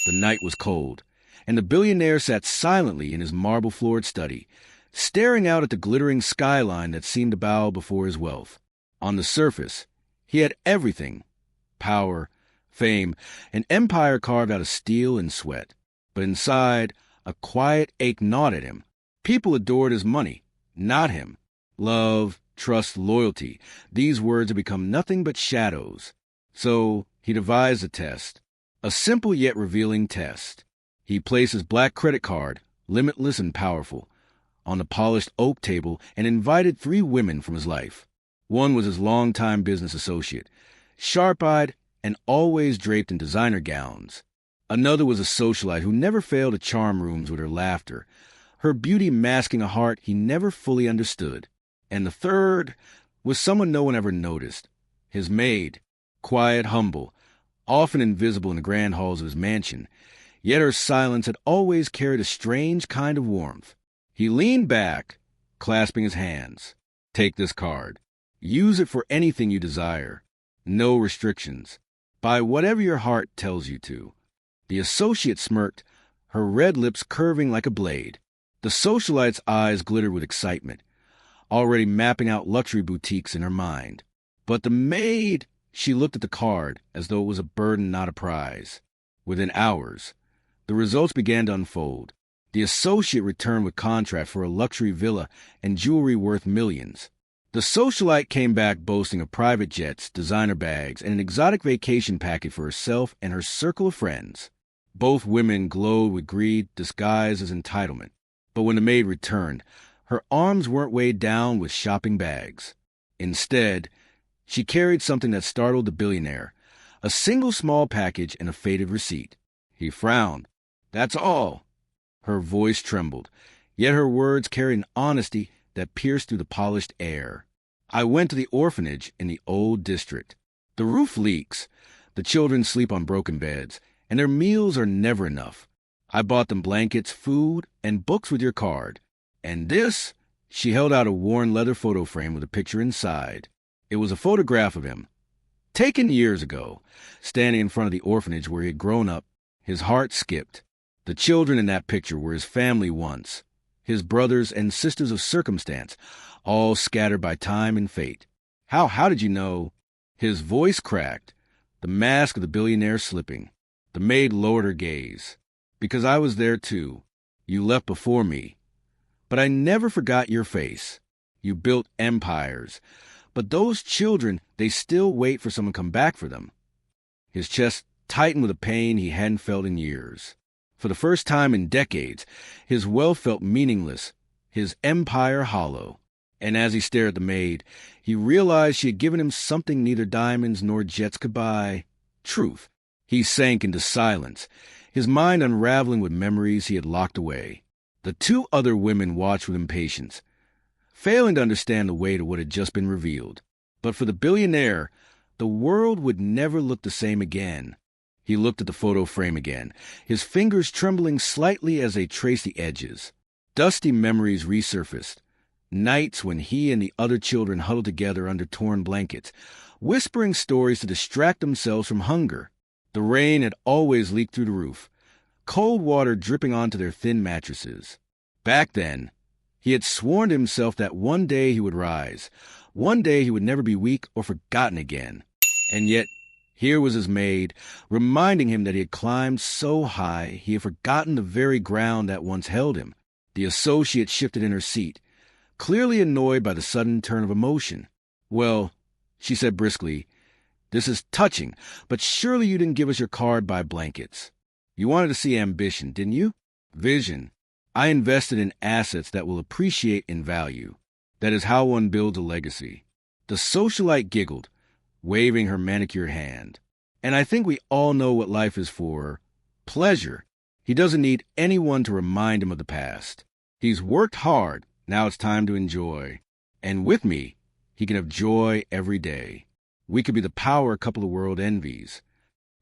The night was cold, and the billionaire sat silently in his marble-floored study, staring out at the glittering skyline that seemed to bow before his wealth. On the surface, he had everything: power, fame, an empire carved out of steel and sweat. But inside, a quiet ache gnawed at him. People adored his money, not him. Love, trust, loyalty, these words had become nothing but shadows. So he devised a test, a simple yet revealing test. He placed his black credit card, limitless and powerful, on the polished oak table and invited 3 women from his life. One was his longtime business associate, sharp-eyed and always draped in designer gowns. Another was a socialite who never failed to charm rooms with her laughter, her beauty masking a heart he never fully understood. And the third was someone no one ever noticed, his maid, quiet, humble, often invisible in the grand halls of his mansion, yet her silence had always carried a strange kind of warmth. He leaned back, clasping his hands. Take this card. Use it for anything you desire. No restrictions. Buy whatever your heart tells you to. The associate smirked, her red lips curving like a blade. The socialite's eyes glittered with excitement, already mapping out luxury boutiques in her mind. But the maid, she looked at the card as though it was a burden, not a prize. Within hours, the results began to unfold. The associate returned with contract for a luxury villa and jewelry worth millions. The socialite came back boasting of private jets, designer bags, and an exotic vacation package for herself and her circle of friends. Both women glowed with greed disguised as entitlement. But when the maid returned, her arms weren't weighed down with shopping bags. Instead, she carried something that startled the billionaire, a single small package and a faded receipt. He frowned. That's all. Her voice trembled, yet her words carried an honesty that pierced through the polished air. I went to the orphanage in the old district. The roof leaks, the children sleep on broken beds, and their meals are never enough. I bought them blankets, food, and books with your card. And this, she held out a worn leather photo frame with a picture inside. It was a photograph of him, taken years ago, standing in front of the orphanage where he had grown up. His heart skipped. The children in that picture were his family once, his brothers and sisters of circumstance, all scattered by time and fate. How did you know? His voice cracked, the mask of the billionaire slipping. The maid lowered her gaze. Because I was there too. You left before me. But I never forgot your face. You built empires. But those children, they still wait for someone to come back for them. His chest tightened with a pain he hadn't felt in years. For the first time in decades, his wealth felt meaningless, his empire hollow. And as he stared at the maid, he realized she had given him something neither diamonds nor jets could buy: truth. He sank into silence, his mind unraveling with memories he had locked away. The 2 other women watched with impatience, failing to understand the weight of what had just been revealed. But for the billionaire, the world would never look the same again. He looked at the photo frame again, his fingers trembling slightly as they traced the edges. Dusty memories resurfaced. Nights when he and the other children huddled together under torn blankets, whispering stories to distract themselves from hunger. The rain had always leaked through the roof, cold water dripping onto their thin mattresses. Back then, he had sworn to himself that one day he would rise. One day he would never be weak or forgotten again. And yet, here was his maid, reminding him that he had climbed so high he had forgotten the very ground that once held him. The associate shifted in her seat, clearly annoyed by the sudden turn of emotion. Well, she said briskly, this is touching, but surely you didn't give us your card by blankets. You wanted to see ambition, didn't you? Vision. I invested in assets that will appreciate in value. That is how one builds a legacy. The socialite giggled, waving her manicured hand. And I think we all know what life is for. Pleasure. He doesn't need anyone to remind him of the past. He's worked hard. Now it's time to enjoy. And with me, he can have joy every day. We could be the power couple the world envies.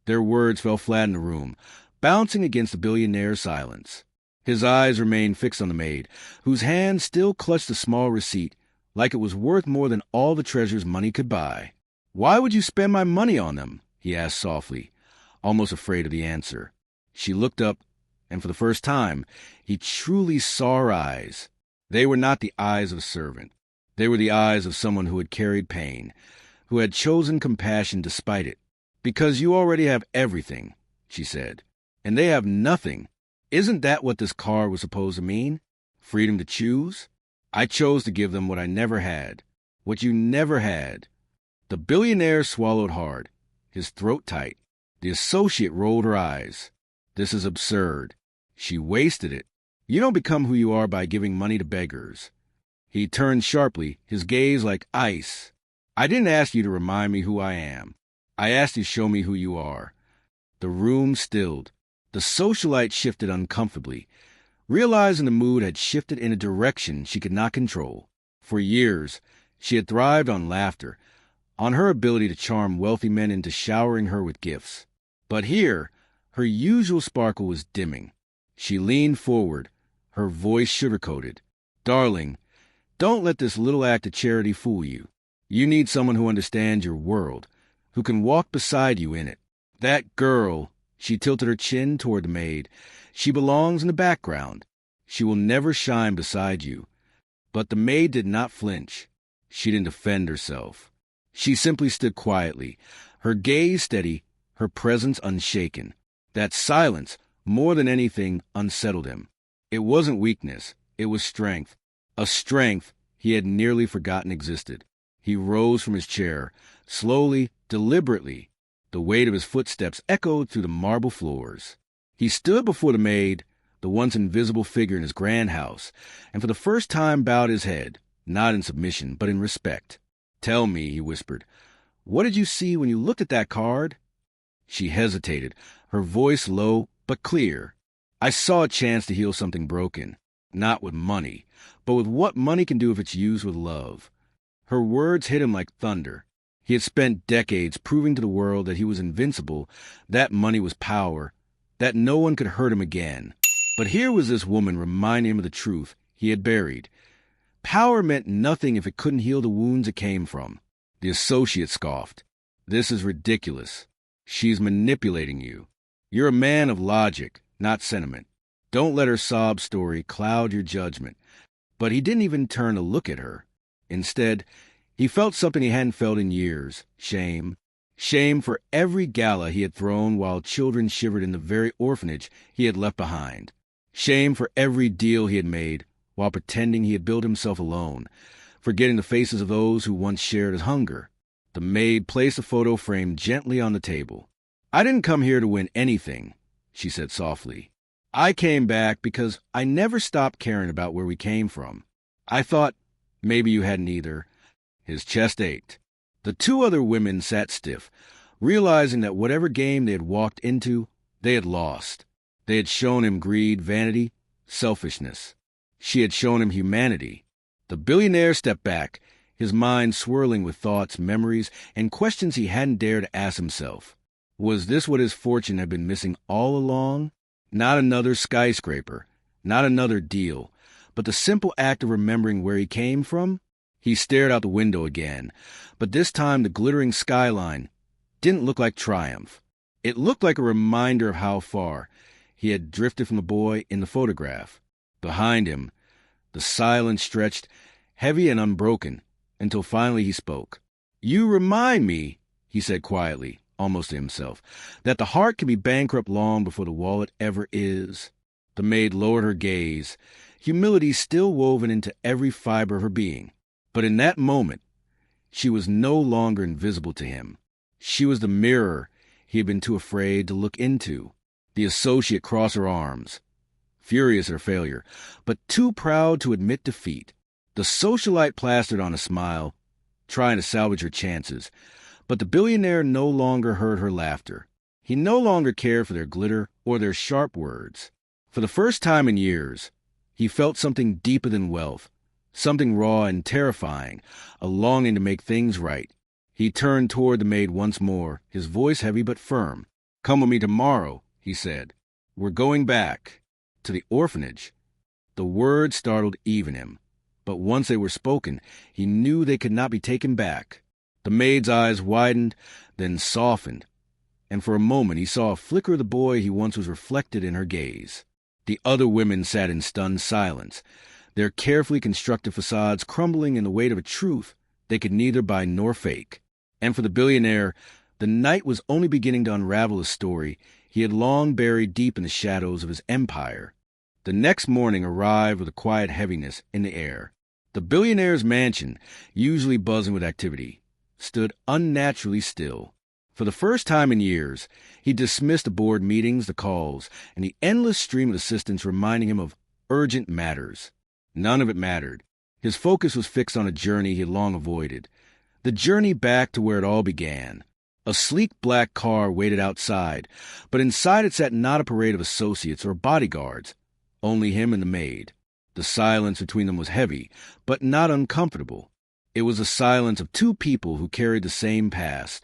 Their words fell flat in the room, bouncing against the billionaire's silence. His eyes remained fixed on the maid, whose hand still clutched the small receipt, like it was worth more than all the treasures money could buy. Why would you spend my money on them? He asked softly, almost afraid of the answer. She looked up, and for the first time, he truly saw her eyes. They were not the eyes of a servant. They were the eyes of someone who had carried pain, who had chosen compassion despite it. "Because you already have everything," she said, "and they have nothing. Isn't that what this card was supposed to mean? Freedom to choose? I chose to give them what I never had, what you never had." The billionaire swallowed hard, his throat tight. The associate rolled her eyes. "This is absurd. She wasted it. You don't become who you are by giving money to beggars." He turned sharply, his gaze like ice. "I didn't ask you to remind me who I am. I asked you to show me who you are." The room stilled. The socialite shifted uncomfortably, realizing the mood had shifted in a direction she could not control. For years, she had thrived on laughter, on her ability to charm wealthy men into showering her with gifts. But here, her usual sparkle was dimming. She leaned forward, her voice sugar-coated. "Darling, don't let this little act of charity fool you. You need someone who understands your world, who can walk beside you in it. That girl," she tilted her chin toward the maid, "she belongs in the background. She will never shine beside you." But the maid did not flinch. She didn't defend herself. She simply stood quietly, her gaze steady, her presence unshaken. That silence, more than anything, unsettled him. It wasn't weakness, it was strength. A strength he had nearly forgotten existed. He rose from his chair, slowly, deliberately. The weight of his footsteps echoed through the marble floors. He stood before the maid, the once invisible figure in his grand house, and for the first time bowed his head, not in submission, but in respect. "Tell me," he whispered, "what did you see when you looked at that card?" She hesitated, her voice low but clear. "I saw a chance to heal something broken, not with money, but with what money can do if it's used with love." Her words hit him like thunder. He had spent decades proving to the world that he was invincible, that money was power, that no one could hurt him again. But here was this woman reminding him of the truth he had buried. Power meant nothing if it couldn't heal the wounds it came from. The associate scoffed. "This is ridiculous. She's manipulating you. You're a man of logic, not sentiment. Don't let her sob story cloud your judgment." But he didn't even turn to look at her. Instead, he felt something he hadn't felt in years: shame. Shame for every gala he had thrown while children shivered in the very orphanage he had left behind. Shame for every deal he had made while pretending he had built himself alone, forgetting the faces of those who once shared his hunger. The maid placed the photo frame gently on the table. "I didn't come here to win anything," she said softly. "I came back because I never stopped caring about where we came from. I thought maybe you hadn't either." His chest ached. The two other women sat stiff, realizing that whatever game they had walked into, they had lost. They had shown him greed, vanity, selfishness. She had shown him humanity. The billionaire stepped back, his mind swirling with thoughts, memories, and questions he hadn't dared to ask himself. Was this what his fortune had been missing all along? Not another skyscraper, not another deal, but the simple act of remembering where he came from? He stared out the window again, but this time the glittering skyline didn't look like triumph. It looked like a reminder of how far he had drifted from the boy in the photograph. Behind him, the silence stretched, heavy and unbroken, until finally he spoke. "You remind me," he said quietly, almost to himself, "that the heart can be bankrupt long before the wallet ever is." The maid lowered her gaze, humility still woven into every fiber of her being. But in that moment, she was no longer invisible to him. She was the mirror he had been too afraid to look into. The associate crossed her arms, furious at her failure, but too proud to admit defeat. The socialite plastered on a smile, trying to salvage her chances, but the billionaire no longer heard her laughter. He no longer cared for their glitter or their sharp words. For the first time in years, he felt something deeper than wealth, something raw and terrifying, a longing to make things right. He turned toward the maid once more, his voice heavy but firm. "Come with me tomorrow," he said. "We're going back to the orphanage." The words startled even him, but once they were spoken, he knew they could not be taken back. The maid's eyes widened, then softened. and for a moment he saw a flicker of the boy he once was reflected in her gaze. The other women sat in stunned silence, their carefully constructed facades crumbling in the weight of a truth they could neither buy nor fake. And for the billionaire, the night was only beginning to unravel a story he had long buried deep in the shadows of his empire. The next morning arrived with a quiet heaviness in the air. The billionaire's mansion, usually buzzing with activity, stood unnaturally still. For the first time in years, he dismissed the board meetings, the calls, and the endless stream of assistants reminding him of urgent matters. None of it mattered. His focus was fixed on a journey he had long avoided. The journey back to where it all began. A sleek black car waited outside, but inside it sat not a parade of associates or bodyguards, only him and the maid. The silence between them was heavy, but not uncomfortable. It was the silence of two people who carried the same past,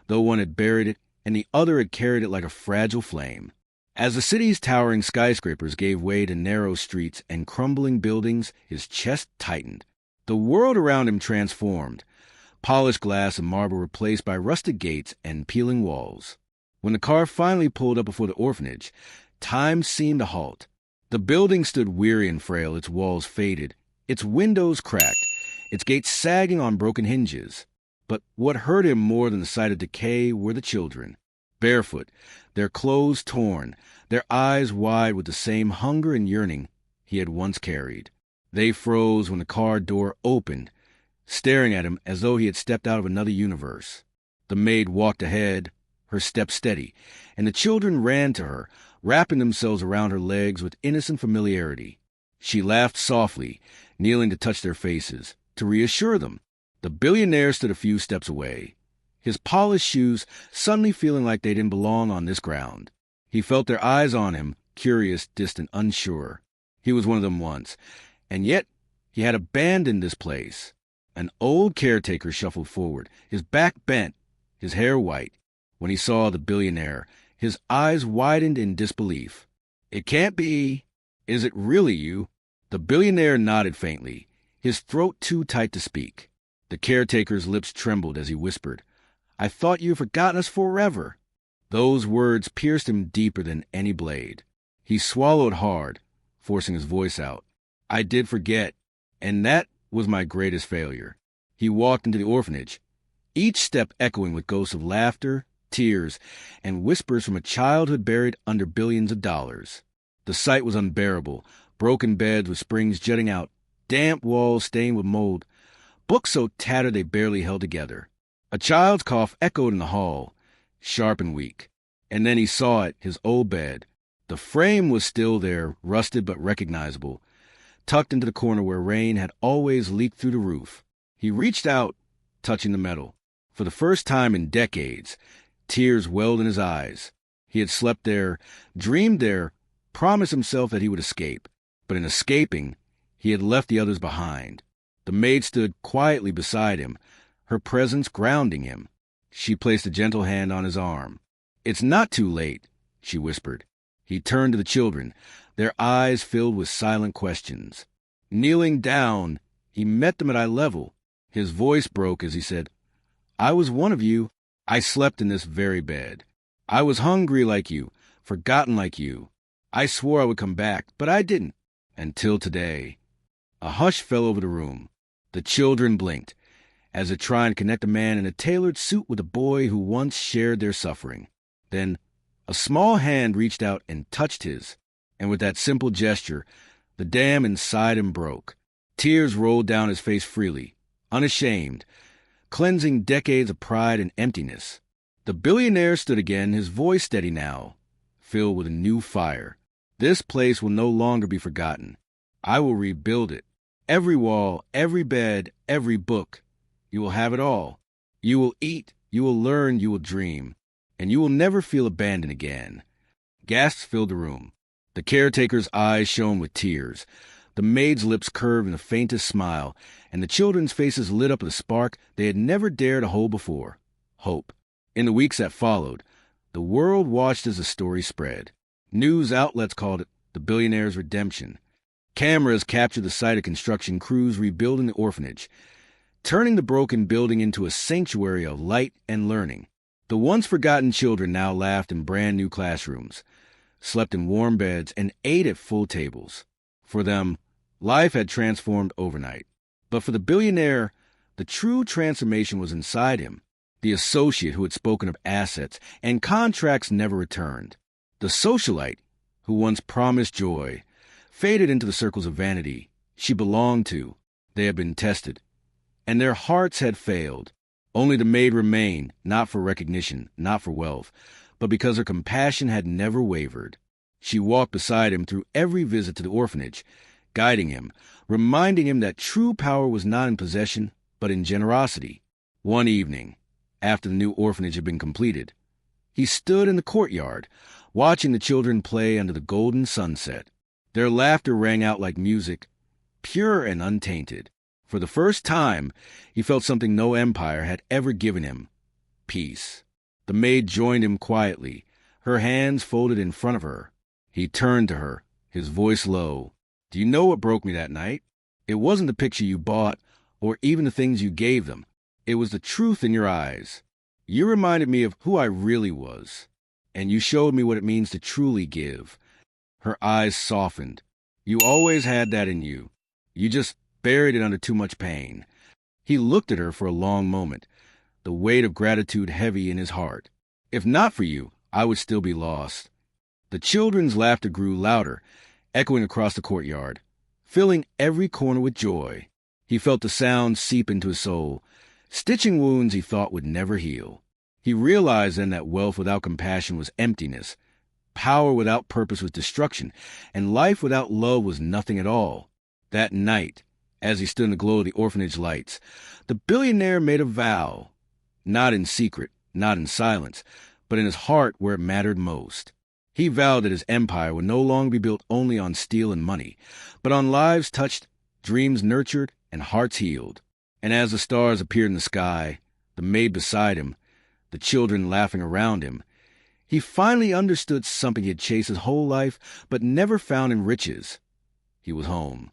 though one had buried it and the other had carried it like a fragile flame. As the city's towering skyscrapers gave way to narrow streets and crumbling buildings, his chest tightened. The world around him transformed, polished glass and marble replaced by rusted gates and peeling walls. When the car finally pulled up before the orphanage, time seemed to halt. The building stood weary and frail, its walls faded, its windows cracked, its gates sagging on broken hinges. But what hurt him more than the sight of decay were the children, barefoot, their clothes torn, their eyes wide with the same hunger and yearning he had once carried. They froze when the car door opened, staring at him as though he had stepped out of another universe. The maid walked ahead, her step steady, and the children ran to her, wrapping themselves around her legs with innocent familiarity. She laughed softly, kneeling to touch their faces, to reassure them. The billionaire stood a few steps away, his polished shoes suddenly feeling like they didn't belong on this ground. He felt their eyes on him, curious, distant, unsure. He was one of them once, and yet he had abandoned this place. An old caretaker shuffled forward, his back bent, his hair white. When he saw the billionaire, his eyes widened in disbelief. "It can't be. Is it really you?" The billionaire nodded faintly, his throat too tight to speak. The caretaker's lips trembled as he whispered, "I thought you had forgotten us forever." Those words pierced him deeper than any blade. He swallowed hard, forcing his voice out. "I did forget, and that was my greatest failure." He walked into the orphanage, each step echoing with ghosts of laughter, tears, and whispers from a childhood buried under billions of dollars. The sight was unbearable, broken beds with springs jutting out, damp walls stained with mold, books so tattered they barely held together. A child's cough echoed in the hall, sharp and weak. And then he saw it, his old bed. The frame was still there, rusted but recognizable, tucked into the corner where rain had always leaked through the roof. He reached out, touching the metal. For the first time in decades, tears welled in his eyes. He had slept there, dreamed there, promised himself that he would escape. But in escaping, he had left the others behind. The maid stood quietly beside him, her presence grounding him. She placed a gentle hand on his arm. "It's not too late," she whispered. He turned to the children, their eyes filled with silent questions. Kneeling down, he met them at eye level. His voice broke as he said, "I was one of you. I slept in this very bed. I was hungry like you, forgotten like you. I swore I would come back, but I didn't. Until today." A hush fell over the room. The children blinked, as if trying to connect a man in a tailored suit with a boy who once shared their suffering. Then a small hand reached out and touched his, and with that simple gesture, the dam inside him broke. Tears rolled down his face freely, unashamed, cleansing decades of pride and emptiness. The billionaire stood again, his voice steady now, filled with a new fire. "This place will no longer be forgotten. I will rebuild it. Every wall, every bed, every book. You will have it all. You will eat, you will learn, you will dream, and you will never feel abandoned again." Gasps filled the room. The caretaker's eyes shone with tears. The maid's lips curved in the faintest smile, and the children's faces lit up with a spark they had never dared to hold before. Hope. In the weeks that followed, the world watched as the story spread. News outlets called it the billionaire's redemption. Cameras captured the sight of construction crews rebuilding the orphanage, turning the broken building into a sanctuary of light and learning. The once forgotten children now laughed in brand new classrooms, slept in warm beds, and ate at full tables. For them, life had transformed overnight. But for the billionaire, the true transformation was inside him. The associate who had spoken of assets and contracts never returned. The socialite who once promised joy faded into the circles of vanity she belonged to. They had been tested, and their hearts had failed. Only the maid remained, not for recognition, not for wealth, but because her compassion had never wavered. She walked beside him through every visit to the orphanage, guiding him, reminding him that true power was not in possession, but in generosity. One evening, after the new orphanage had been completed, he stood in the courtyard, watching the children play under the golden sunset. Their laughter rang out like music, pure and untainted. For the first time, he felt something no empire had ever given him: peace. The maid joined him quietly, her hands folded in front of her. He turned to her, his voice low. "Do you know what broke me that night? It wasn't the picture you bought, or even the things you gave them. It was the truth in your eyes. You reminded me of who I really was, and you showed me what it means to truly give." Her eyes softened. "You always had that in you. You just buried it under too much pain." He looked at her for a long moment, the weight of gratitude heavy in his heart. "If not for you, I would still be lost." The children's laughter grew louder, echoing across the courtyard, filling every corner with joy. He felt the sound seep into his soul, stitching wounds he thought would never heal. He realized then that wealth without compassion was emptiness, power without purpose was destruction, and life without love was nothing at all. That night, as he stood in the glow of the orphanage lights, the billionaire made a vow, not in secret, not in silence, but in his heart where it mattered most. He vowed that his empire would no longer be built only on steel and money, but on lives touched, dreams nurtured, and hearts healed. And as the stars appeared in the sky, the maid beside him, the children laughing around him, he finally understood something he had chased his whole life but never found in riches. He was home.